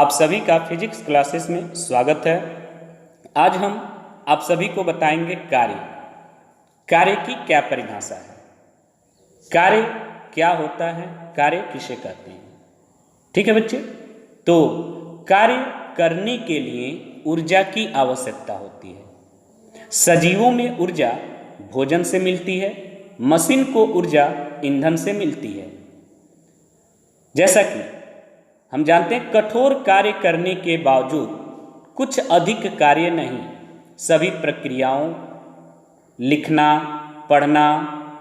आप सभी का फिजिक्स क्लासेस में स्वागत है। आज हम आप सभी को बताएंगे कार्य की क्या परिभाषा है, कार्य क्या होता है, कार्य किसे कहते हैं। ठीक है बच्चे, तो कार्य करने के लिए ऊर्जा की आवश्यकता होती है। सजीवों में ऊर्जा भोजन से मिलती है, मशीन को ऊर्जा ईंधन से मिलती है। जैसा कि हम जानते हैं, कठोर कार्य करने के बावजूद कुछ अधिक कार्य नहीं, सभी प्रक्रियाओं लिखना, पढ़ना,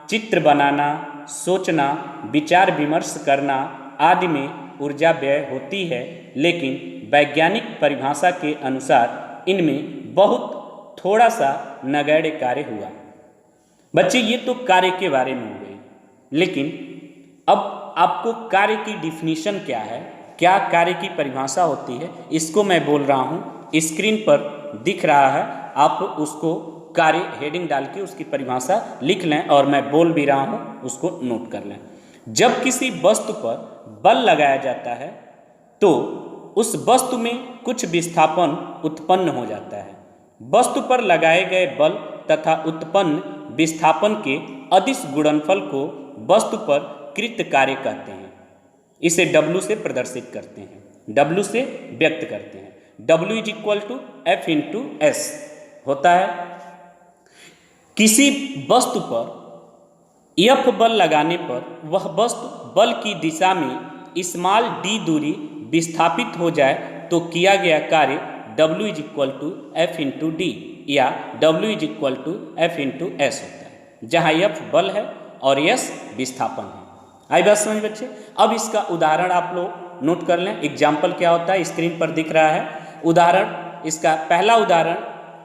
चित्र बनाना, सोचना, विचार विमर्श करना आदि में ऊर्जा व्यय होती है, लेकिन वैज्ञानिक परिभाषा के अनुसार इनमें बहुत थोड़ा सा नगण्य कार्य हुआ। बच्चे, ये तो कार्य के बारे में हो गई, लेकिन अब आपको कार्य की डिफिनीशन क्या है, क्या कार्य की परिभाषा होती है, इसको मैं बोल रहा हूँ। स्क्रीन पर दिख रहा है, आप उसको कार्य हेडिंग डाल के उसकी परिभाषा लिख लें और मैं बोल भी रहा हूँ, उसको नोट कर लें। जब किसी वस्तु पर बल लगाया जाता है तो उस वस्तु में कुछ विस्थापन उत्पन्न हो जाता है। वस्तु पर लगाए गए बल तथा उत्पन्न विस्थापन के अदिश गुणनफल को वस्तु पर कृत कार्य कहते हैं। इसे W से प्रदर्शित करते हैं, W से व्यक्त करते हैं। W is equal to F into S होता है। किसी वस्तु पर F बल लगाने पर वह वस्तु बल की दिशा में स्मॉल d दूरी विस्थापित हो जाए तो किया गया कार्य W is equal to F into D या W is equal to F into S होता है, जहाँ F बल है और S विस्थापन है। आई बात समझ बच्चे। अब इसका उदाहरण आप लोग नोट कर लें। एग्जाम्पल क्या होता है, स्क्रीन पर दिख रहा है उदाहरण। इसका पहला उदाहरण,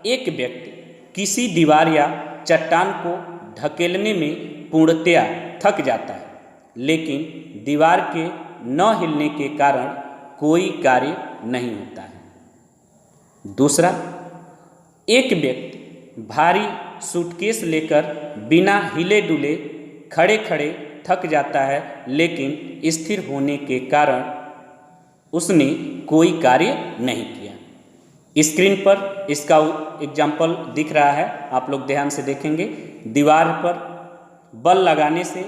एक व्यक्ति किसी दीवार या चट्टान को ढकेलने में पूर्णतया थक जाता है, लेकिन दीवार के न हिलने के कारण कोई कार्य नहीं होता है। दूसरा, एक व्यक्ति भारी सूटकेस लेकर बिना हिले डुले खड़े खड़े थक जाता है, लेकिन स्थिर होने के कारण उसने कोई कार्य नहीं किया। स्क्रीन पर इसका एग्जाम्पल दिख रहा है, आप लोग ध्यान से देखेंगे। दीवार पर बल लगाने से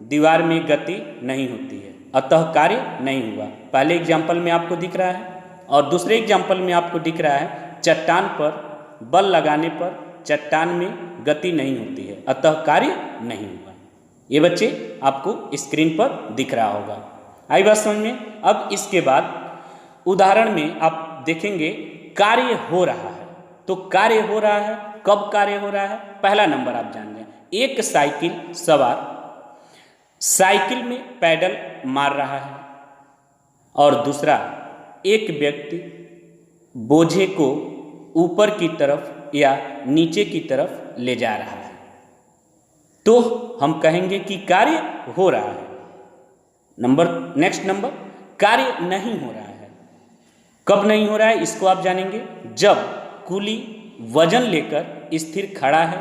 दीवार में गति नहीं होती है, अतः कार्य नहीं हुआ। पहले एग्जाम्पल में आपको दिख रहा है, और दूसरे एग्जाम्पल में आपको दिख रहा है चट्टान पर बल लगाने पर चट्टान में गति नहीं होती है, अतः कार्य नहीं हुआ। ये बच्चे आपको स्क्रीन पर दिख रहा होगा। आई बात समझ में। अब इसके बाद उदाहरण में आप देखेंगे कार्य हो रहा है। तो कार्य हो रहा है, कब कार्य हो रहा है? पहला नंबर आप जान लें, एक साइकिल सवार साइकिल में पैडल मार रहा है, और दूसरा, एक व्यक्ति बोझे को ऊपर की तरफ या नीचे की तरफ ले जा रहा है। तो हम कहेंगे कि कार्य हो रहा है। नेक्स्ट नंबर, कार्य नहीं हो रहा है। कब नहीं हो रहा है इसको आप जानेंगे, जब कुली वजन लेकर स्थिर खड़ा है,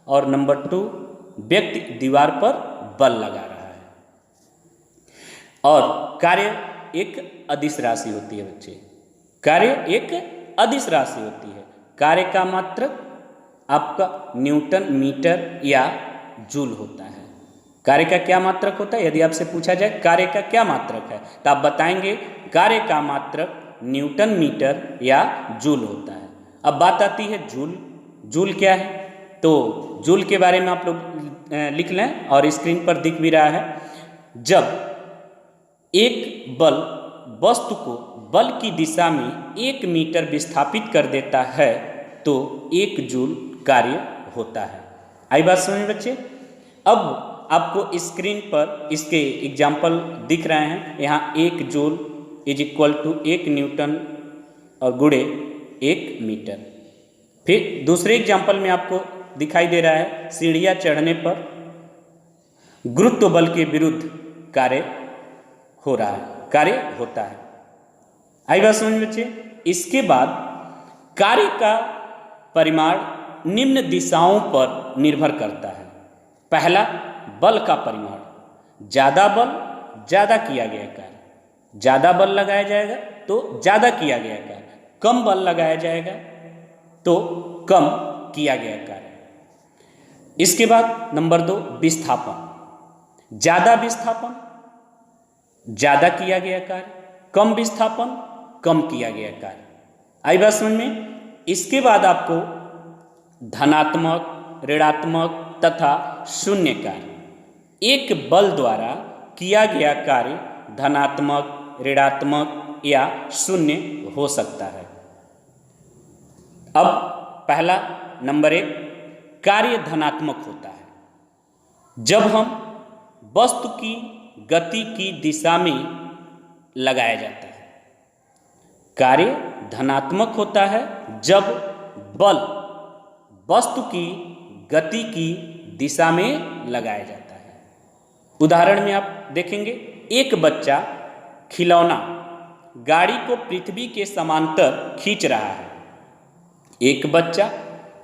और नंबर 2, व्यक्ति दीवार पर बल लगा रहा है। और कार्य एक अदिश राशि होती है बच्चे, कार्य एक अदिश राशि होती है। कार्य का मात्रक आपका न्यूटन मीटर या जूल होता है। कार्य का क्या मात्रक होता है? यदि आपसे पूछा जाए कार्य का क्या मात्रक है, तो आप बताएंगे कार्य का मात्रक न्यूटन मीटर या जूल होता है। अब बात आती है जूल। जूल क्या है? तो जूल के बारे में आप लोग लिख लें, और स्क्रीन पर दिख भी रहा है। जब एक बल वस्तु को बल की दिशा में 1 मीटर विस्थापित कर देता है तो 1 जूल कार्य होता है। आई बात समझ बच्चे। अब आपको स्क्रीन पर इसके एग्जाम्पल दिख रहे हैं। यहाँ 1 joule is equal to 1 newton और गुणे 1 मीटर। फिर दूसरे एग्जाम्पल में आपको दिखाई दे रहा है, सीढ़ियाँ चढ़ने पर गुरुत्व बल के विरुद्ध कार्य हो रहा है, कार्य होता है। आई बात समझ बच्चे। इसके बाद कार्य का परिमाण निम्न दिशाओं पर निर्भर करता है। पहला, बल का परिमाण, ज़्यादा बल ज़्यादा किया गया कार्य। ज़्यादा बल लगाया जाएगा तो ज़्यादा किया गया कार्य, कम बल लगाया जाएगा तो कम किया गया कार्य। इसके बाद नंबर 2 विस्थापन। ज़्यादा विस्थापन ज़्यादा किया गया कार्य, कम विस्थापन कम किया गया कार्य। आई बात समझ में। इसके बाद आपको धनात्मक, ऋणात्मक तथा शून्य कार्य। एक बल द्वारा किया गया कार्य धनात्मक, ऋणात्मक या शून्य हो सकता है। अब पहला नंबर 1 कार्य धनात्मक होता है जब हम वस्तु की गति की दिशा में लगाया जाता है। कार्य धनात्मक होता है जब बल वस्तु की गति की दिशा में लगाया जाता है। उदाहरण में आप देखेंगे, एक बच्चा खिलौना गाड़ी को पृथ्वी के समांतर खींच रहा है। एक बच्चा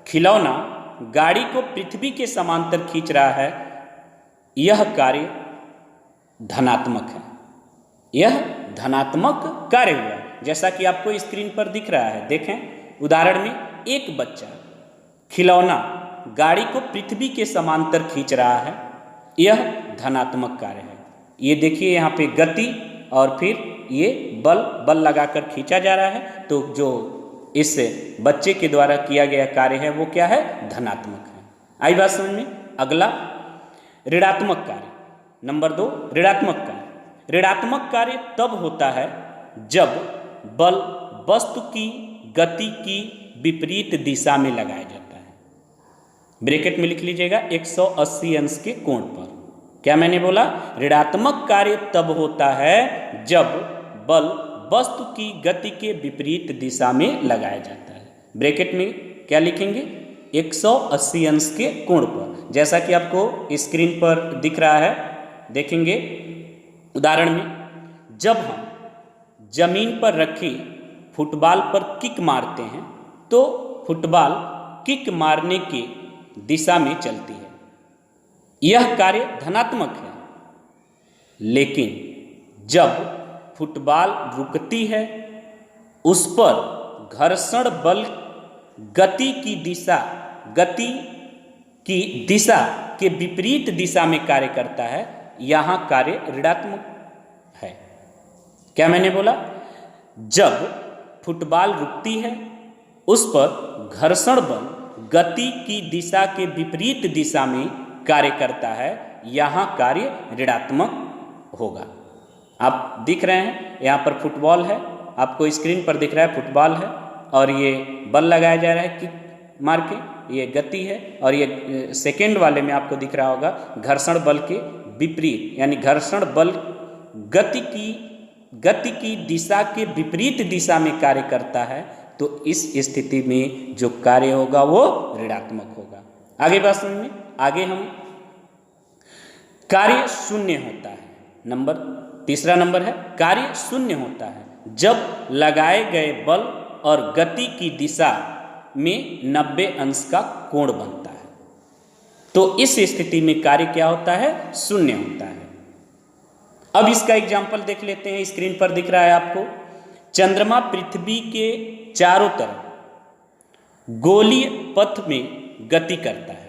खिलौना गाड़ी को पृथ्वी के समांतर खींच रहा है। यह कार्य धनात्मक है, यह धनात्मक कार्य हुआ, जैसा कि आपको स्क्रीन पर दिख रहा है। देखें उदाहरण में, एक बच्चा खिलौना गाड़ी को पृथ्वी के समांतर खींच रहा है, यह धनात्मक कार्य है। ये देखिए यहाँ पे गति और फिर ये बल लगाकर खींचा जा रहा है, तो जो इस बच्चे के द्वारा किया गया कार्य है वो क्या है? धनात्मक है। आई बात समझ में। अगला ऋणात्मक कार्य, नंबर 2 ऋणात्मक कार्य। ऋणात्मक कार्य तब होता है जब बल वस्तु की गति की विपरीत दिशा में लगाया जाता है। ब्रैकेट में लिख लीजिएगा 180 अंश के कोण पर। क्या मैंने बोला? ऋणात्मक कार्य तब होता है जब बल वस्तु की गति के विपरीत दिशा में लगाया जाता है। ब्रैकेट में क्या लिखेंगे? 180 अंश के कोण पर, जैसा कि आपको स्क्रीन पर दिख रहा है। देखेंगे उदाहरण में, जब हम जमीन पर रखी फुटबॉल पर किक मारते हैं तो फुटबॉल किक मारने की दिशा में चलती है। यह कार्य धनात्मक है। लेकिन जब फुटबॉल रुकती है, उस पर घर्षण बल गति की दिशा के विपरीत दिशा में कार्य करता है, यहाँ कार्य ऋणात्मक है। क्या मैंने बोला? जब फुटबॉल रुकती है, उस पर घर्षण बल गति की दिशा के विपरीत दिशा में कार्य करता है, यहाँ कार्य ऋणात्मक होगा। आप दिख रहे हैं यहाँ पर फुटबॉल है, आपको स्क्रीन पर दिख रहा है फुटबॉल है, और ये बल लगाया जा रहा है किक मार के, ये गति है। और ये सेकेंड वाले में आपको दिख रहा होगा घर्षण बल के विपरीत, यानी घर्षण बल गति की दिशा के विपरीत दिशा में कार्य करता है, तो इस स्थिति में जो कार्य होगा वो ऋणात्मक होगा। आगे बात समझ में। आगे हम कार्य शून्य होता है। तीसरा नंबर है कार्य शून्य होता है जब लगाए गए बल और गति की दिशा में 90 अंश का कोण बनता है। तो इस स्थिति में कार्य क्या होता है? शून्य होता है। अब इसका एग्जाम्पल देख लेते हैं। स्क्रीन पर दिख रहा है आपको, चंद्रमा पृथ्वी के चारों तरफ गोलीय पथ में गति करता है।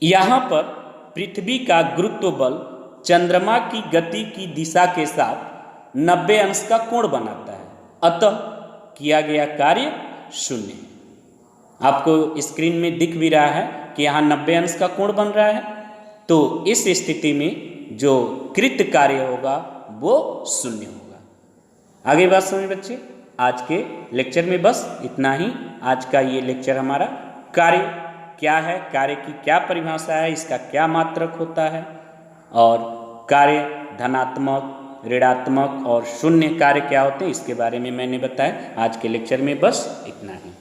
यहाँ पर पृथ्वी का गुरुत्व बल चंद्रमा की गति की दिशा के साथ 90 अंश का कोण बनाता है, अतः किया गया कार्य शून्य है। आपको स्क्रीन में दिख भी रहा है कि यहाँ 90 अंश का कोण बन रहा है, तो इस स्थिति में जो कृत कार्य होगा वो शून्य होगा। आगे बात समझ बच्चे। आज के लेक्चर में बस इतना ही। आज का ये लेक्चर हमारा कार्य क्या है, कार्य की क्या परिभाषा है, इसका क्या मात्रक होता है, और कार्य धनात्मक, ऋणात्मक और शून्य कार्य क्या होते हैं, इसके बारे में मैंने बताया। आज के लेक्चर में बस इतना ही।